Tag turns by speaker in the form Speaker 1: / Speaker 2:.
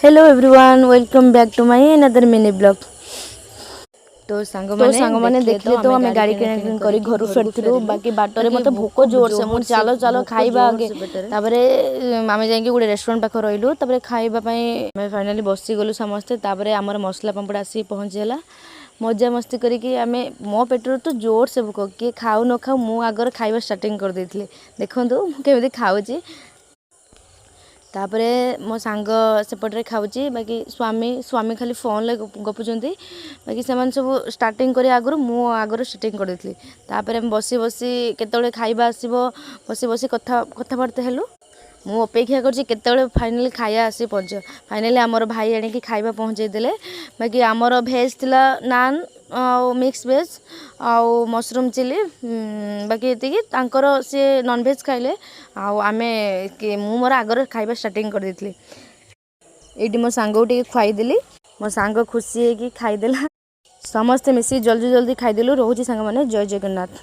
Speaker 1: Hello everyone welcome back to my another mini blog. तो सांग माने देखले तो आम गाड़ी किଣା करी घर फेरथिलु बाकी बाटर मते भोक जोर से मु चलो चलो खाइबा आगे तापरे आमे जाई गोटे रेस्टोरेंट पाख रहिलु तापरे खाइबा पई आमे फाइनली बसी गलु समस्ते तापरे हमर मसला पापड़ आसी पहुंचेला मजा मस्ती करिकी आमे मो पेटर तो जोर से भोक किए खाऊ न खाऊ मु आगर खाइबा स्टार्टिंग कर देथिले देखंतु केमिति खाउची तापरे मो सांग सेपटे खाऊची बाकी स्वामी खाली फोन ले गपुचंती बाकी से सब स्टार्टिंग करी आगु मु आगर स्टार्टिंग कर देथिली तापरे बसी बसी केतळे खाइबा आसीबो बसी बसी कथाबार्ता हेलु मु अपेक्षा करछि केतळे फाइनली खाया आसी पहुंच फाइनली हमर भाई आनी कि खाइबा पहुंचे देले बाकी हमर भेज थिला नान मिक्स वेज आउ मशरूम चिली बाकी एतिकी तांकर से नॉन वेज खाइले आमे मु मोर आगर खाइबा स्टार्टिंग कर देथिली एटी मो सांगो टी खुआई देली मो सांग खुशी है कि खाई देला समस्त मिसी जल्दी जल्दी खाई देलु रोहुची सांग माने जय जगन्नाथ।